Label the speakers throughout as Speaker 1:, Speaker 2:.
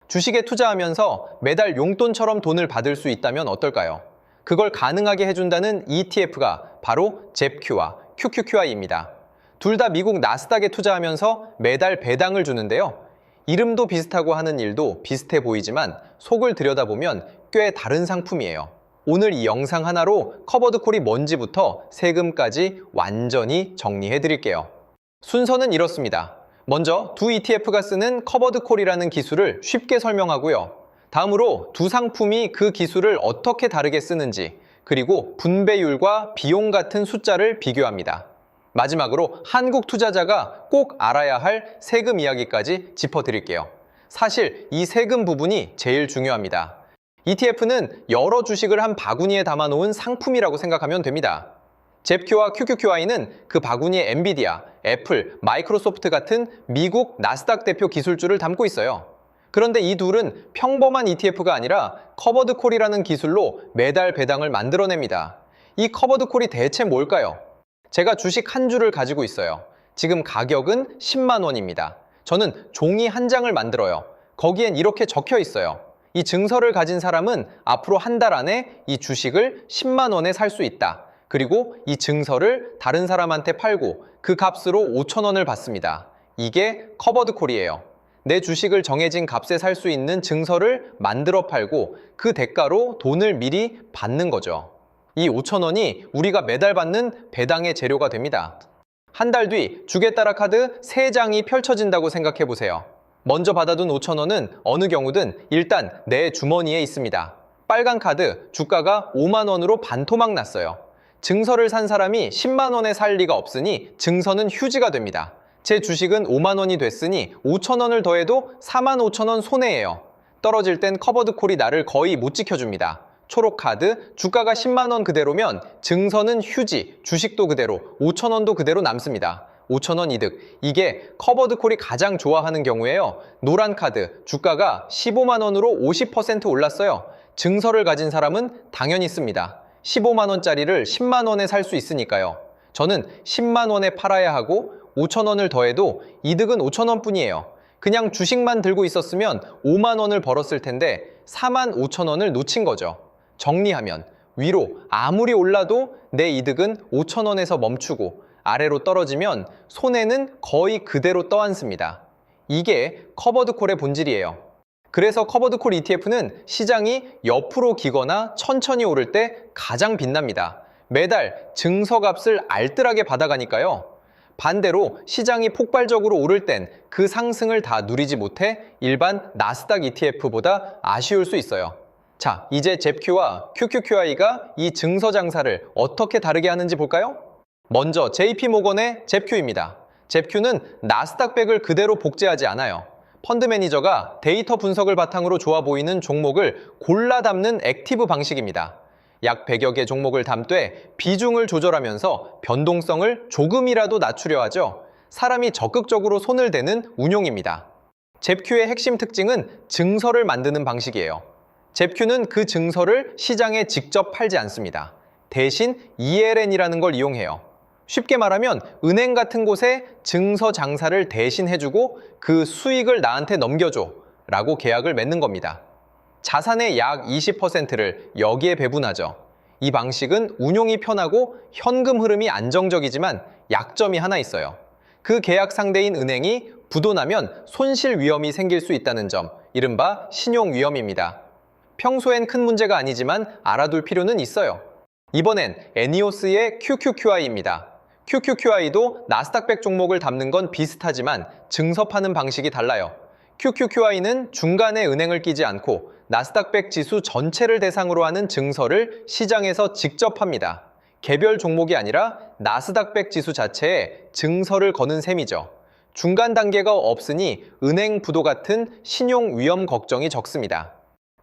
Speaker 1: 주식에 투자하면서 매달 용돈처럼 돈을 받을 수 있다면 어떨까요? 그걸 가능하게 해준다는 ETF가 바로 잽큐와 QQQI입니다. 둘 다 미국 나스닥에 투자하면서 매달 배당을 주는데요. 이름도 비슷하고 하는 일도 비슷해 보이지만 속을 들여다보면 꽤 다른 상품이에요. 오늘 이 영상 하나로 커버드콜이 뭔지부터 세금까지 완전히 정리해 드릴게요. 순서는 이렇습니다. 먼저 두 ETF가 쓰는 커버드콜이라는 기술을 쉽게 설명하고요. 다음으로 두 상품이 그 기술을 어떻게 다르게 쓰는지, 그리고 분배율과 비용 같은 숫자를 비교합니다. 마지막으로 한국 투자자가 꼭 알아야 할 세금 이야기까지 짚어드릴게요. 사실 이 세금 부분이 제일 중요합니다. ETF는 여러 주식을 한 바구니에 담아놓은 상품이라고 생각하면 됩니다. 잽큐와 QQQI는 그 바구니에 엔비디아, 애플, 마이크로소프트 같은 미국 나스닥 대표 기술주를 담고 있어요. 그런데 이 둘은 평범한 ETF가 아니라 커버드콜이라는 기술로 매달 배당을 만들어냅니다. 이 커버드콜이 대체 뭘까요? 제가 주식 한 주를 가지고 있어요. 지금 가격은 10만 원입니다. 저는 종이 한 장을 만들어요. 거기엔 이렇게 적혀 있어요. 이 증서를 가진 사람은 앞으로 한 달 안에 이 주식을 10만 원에 살 수 있다. 그리고 이 증서를 다른 사람한테 팔고 그 값으로 5천 원을 받습니다. 이게 커버드콜이에요. 내 주식을 정해진 값에 살 수 있는 증서를 만들어 팔고 그 대가로 돈을 미리 받는 거죠. 이 5천 원이 우리가 매달 받는 배당의 재료가 됩니다. 한 달 뒤 주겠다라 카드 3장이 펼쳐진다고 생각해 보세요. 먼저 받아둔 5천 원은 어느 경우든 일단 내 주머니에 있습니다. 빨간 카드 주가가 5만 원으로 반토막 났어요. 증서를 산 사람이 10만 원에 살 리가 없으니 증서는 휴지가 됩니다. 제 주식은 5만 원이 됐으니 5천 원을 더해도 4만 5천 원 손해예요. 떨어질 땐 커버드콜이 나를 거의 못 지켜줍니다. 초록카드, 주가가 10만 원 그대로면 증서는 휴지, 주식도 그대로, 5천 원도 그대로 남습니다. 5천 원 이득. 이게 커버드콜이 가장 좋아하는 경우예요. 노란카드, 주가가 15만 원으로 50% 올랐어요. 증서를 가진 사람은 당연히 씁니다. 15만 원짜리를 10만 원에 살 수 있으니까요. 저는 10만 원에 팔아야 하고 5천 원을 더해도 이득은 5천 원뿐이에요. 그냥 주식만 들고 있었으면 5만 원을 벌었을 텐데 4만 5천 원을 놓친 거죠. 정리하면 위로 아무리 올라도 내 이득은 5천 원에서 멈추고 아래로 떨어지면 손해는 거의 그대로 떠안습니다. 이게 커버드콜의 본질이에요. 그래서 커버드콜 ETF는 시장이 옆으로 기거나 천천히 오를 때 가장 빛납니다. 매달 증서값을 알뜰하게 받아가니까요. 반대로 시장이 폭발적으로 오를 땐 그 상승을 다 누리지 못해 일반 나스닥 ETF보다 아쉬울 수 있어요. 자, 이제 잽큐와 QQQI가 이 증서 장사를 어떻게 다르게 하는지 볼까요? 먼저 JP모건의 잽큐입니다. 잽큐는 나스닥 100을 그대로 복제하지 않아요. 펀드 매니저가 데이터 분석을 바탕으로 좋아 보이는 종목을 골라 담는 액티브 방식입니다. 약 100여 개 종목을 담되 비중을 조절하면서 변동성을 조금이라도 낮추려 하죠. 사람이 적극적으로 손을 대는 운용입니다. 잽큐의 핵심 특징은 증서를 만드는 방식이에요. 잽큐는 그 증서를 시장에 직접 팔지 않습니다. 대신 ELN이라는 걸 이용해요. 쉽게 말하면 은행 같은 곳에 증서 장사를 대신 해주고 그 수익을 나한테 넘겨줘 라고 계약을 맺는 겁니다. 자산의 약 20%를 여기에 배분하죠. 이 방식은 운용이 편하고 현금 흐름이 안정적이지만 약점이 하나 있어요. 그 계약 상대인 은행이 부도나면 손실 위험이 생길 수 있다는 점, 이른바 신용 위험입니다. 평소엔 큰 문제가 아니지만 알아둘 필요는 있어요. 이번엔 에니오스의 QQQI입니다. QQQI도 나스닥 100 종목을 담는 건 비슷하지만 증서 파는 방식이 달라요. QQQI는 중간에 은행을 끼지 않고 나스닥 100 지수 전체를 대상으로 하는 증서를 시장에서 직접 팝니다. 개별 종목이 아니라 나스닥 100 지수 자체에 증서를 거는 셈이죠. 중간 단계가 없으니 은행 부도 같은 신용 위험 걱정이 적습니다.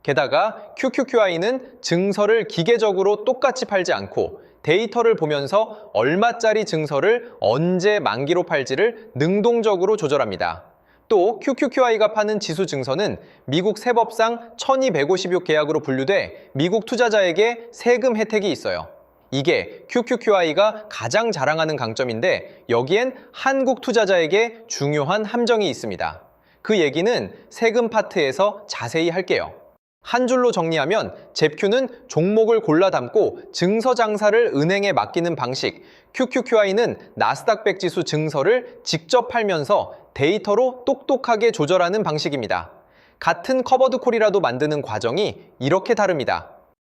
Speaker 1: 게다가 QQQI는 증서를 기계적으로 똑같이 팔지 않고 데이터를 보면서 얼마짜리 증서를 언제 만기로 팔지를 능동적으로 조절합니다. 또 QQQI가 파는 지수 증서는 미국 세법상 1256 계약으로 분류돼 미국 투자자에게 세금 혜택이 있어요. 이게 QQQI가 가장 자랑하는 강점인데 여기엔 한국 투자자에게 중요한 함정이 있습니다. 그 얘기는 세금 파트에서 자세히 할게요. 한 줄로 정리하면 잽큐는 종목을 골라 담고 증서 장사를 은행에 맡기는 방식, QQQI는 나스닥 100 지수 증서를 직접 팔면서 데이터로 똑똑하게 조절하는 방식입니다. 같은 커버드 콜이라도 만드는 과정이 이렇게 다릅니다.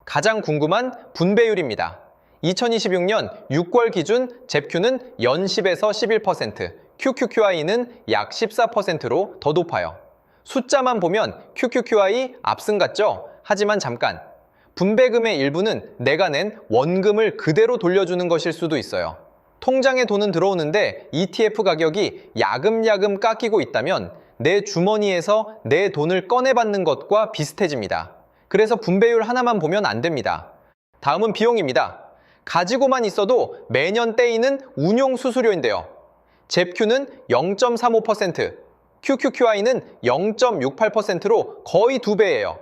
Speaker 1: 가장 궁금한 분배율입니다. 2026년 6월 기준 잽큐는 연 10에서 11%, QQQI는 약 14%로 더 높아요. 숫자만 보면 QQQI 압승 같죠? 하지만 잠깐, 분배금의 일부는 내가 낸 원금을 그대로 돌려주는 것일 수도 있어요. 통장에 돈은 들어오는데 ETF 가격이 야금야금 깎이고 있다면 내 주머니에서 내 돈을 꺼내받는 것과 비슷해집니다. 그래서 분배율 하나만 보면 안 됩니다. 다음은 비용입니다. 가지고만 있어도 매년 떼이는 운용 수수료인데요. 잽큐는 0.35%, QQQI는 0.68%로 거의 2배예요.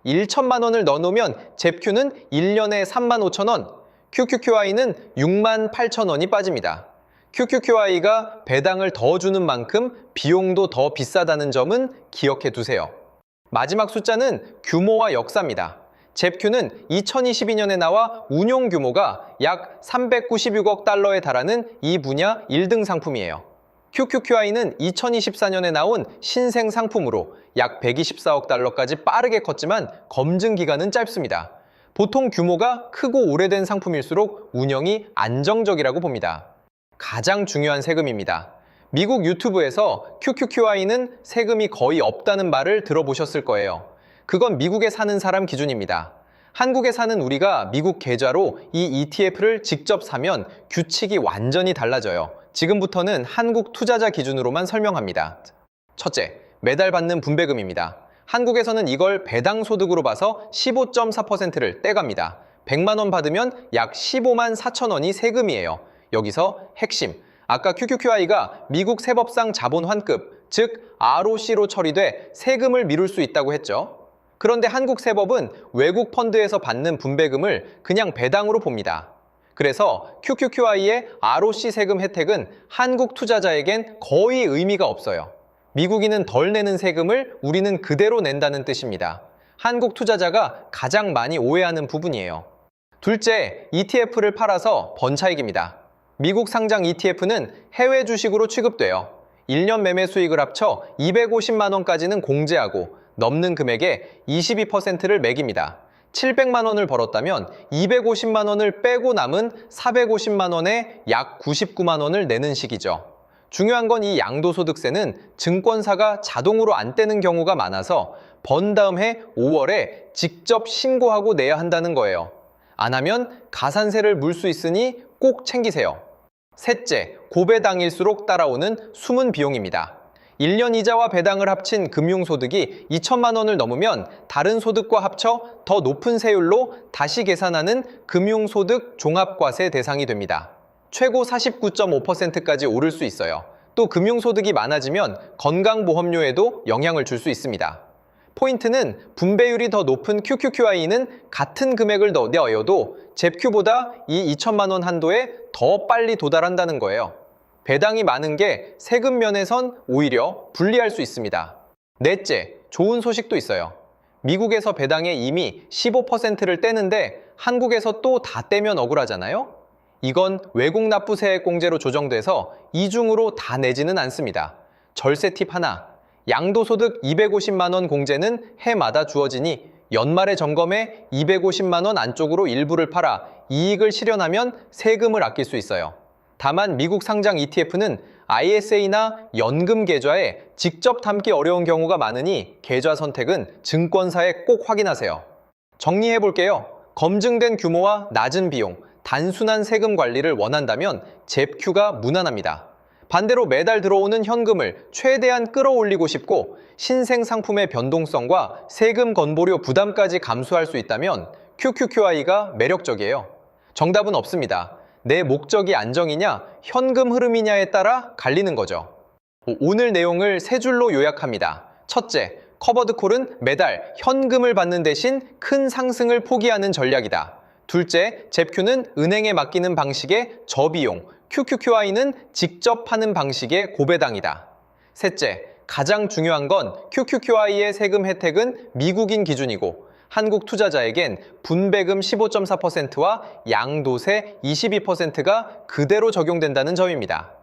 Speaker 1: 1천만 원을 넣어놓으면 잽큐는 1년에 3만 5천 원, QQQI는 6만 8천 원이 빠집니다. QQQI가 배당을 더 주는 만큼 비용도 더 비싸다는 점은 기억해 두세요. 마지막 숫자는 규모와 역사입니다. 잽큐는 2022년에 나와 운용 규모가 약 396억 달러에 달하는 이 분야 1등 상품이에요. QQQI는 2024년에 나온 신생 상품으로 약 124억 달러까지 빠르게 컸지만 검증 기간은 짧습니다. 보통 규모가 크고 오래된 상품일수록 운영이 안정적이라고 봅니다. 가장 중요한 세금입니다. 미국 유튜브에서 QQQI는 세금이 거의 없다는 말을 들어보셨을 거예요. 그건 미국에 사는 사람 기준입니다. 한국에 사는 우리가 미국 계좌로 이 ETF를 직접 사면 규칙이 완전히 달라져요. 지금부터는 한국 투자자 기준으로만 설명합니다. 첫째, 매달 받는 분배금입니다. 한국에서는 이걸 배당 소득으로 봐서 15.4%를 떼갑니다. 100만 원 받으면 약 15만 4천 원이 세금이에요. 여기서 핵심, 아까 QQQI가 미국 세법상 자본 환급, 즉 ROC로 처리돼 세금을 미룰 수 있다고 했죠. 그런데 한국 세법은 외국 펀드에서 받는 분배금을 그냥 배당으로 봅니다. 그래서 QQQI의 ROC 세금 혜택은 한국 투자자에겐 거의 의미가 없어요. 미국인은 덜 내는 세금을 우리는 그대로 낸다는 뜻입니다. 한국 투자자가 가장 많이 오해하는 부분이에요. 둘째, ETF를 팔아서 번 차익입니다. 미국 상장 ETF는 해외 주식으로 취급돼요. 1년 매매 수익을 합쳐 250만 원까지는 공제하고 넘는 금액의 22%를 매깁니다. 700만 원을 벌었다면 250만 원을 빼고 남은 450만 원에 약 99만 원을 내는 식이죠. 중요한 건 이 양도소득세는 증권사가 자동으로 안 떼는 경우가 많아서 번 다음 해 5월에 직접 신고하고 내야 한다는 거예요. 안 하면 가산세를 물 수 있으니 꼭 챙기세요. 셋째, 고배당일수록 따라오는 숨은 비용입니다. 1년 이자와 배당을 합친 금융소득이 2천만 원을 넘으면 다른 소득과 합쳐 더 높은 세율로 다시 계산하는 금융소득 종합과세 대상이 됩니다. 최고 49.5%까지 오를 수 있어요. 또 금융소득이 많아지면 건강보험료에도 영향을 줄 수 있습니다. 포인트는 분배율이 더 높은 QQQI는 같은 금액을 넣어도 잽큐보다 이 2천만 원 한도에 더 빨리 도달한다는 거예요. 배당이 많은 게 세금 면에선 오히려 불리할 수 있습니다. 넷째, 좋은 소식도 있어요. 미국에서 배당에 이미 15%를 떼는데 한국에서 또 다 떼면 억울하잖아요? 이건 외국 납부세액공제로 조정돼서 이중으로 다 내지는 않습니다. 절세 팁 하나, 양도소득 250만 원 공제는 해마다 주어지니 연말에 점검해 250만 원 안쪽으로 일부를 팔아 이익을 실현하면 세금을 아낄 수 있어요. 다만 미국 상장 ETF는 ISA나 연금 계좌에 직접 담기 어려운 경우가 많으니 계좌 선택은 증권사에 꼭 확인하세요. 정리해 볼게요. 검증된 규모와 낮은 비용, 단순한 세금 관리를 원한다면 잽큐가 무난합니다. 반대로 매달 들어오는 현금을 최대한 끌어올리고 싶고 신생 상품의 변동성과 세금 건보료 부담까지 감수할 수 있다면 QQQI가 매력적이에요. 정답은 없습니다. 내 목적이 안정이냐, 현금 흐름이냐에 따라 갈리는 거죠. 오늘 내용을 세 줄로 요약합니다. 첫째, 커버드콜은 매달 현금을 받는 대신 큰 상승을 포기하는 전략이다. 둘째, 잽큐는 은행에 맡기는 방식의 저비용, QQQI는 직접 파는 방식의 고배당이다. 셋째, 가장 중요한 건 QQQI의 세금 혜택은 미국인 기준이고 한국 투자자에겐 분배금 15.4%와 양도세 22%가 그대로 적용된다는 점입니다.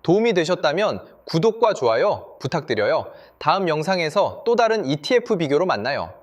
Speaker 1: 도움이 되셨다면 구독과 좋아요 부탁드려요. 다음 영상에서 또 다른 ETF 비교로 만나요.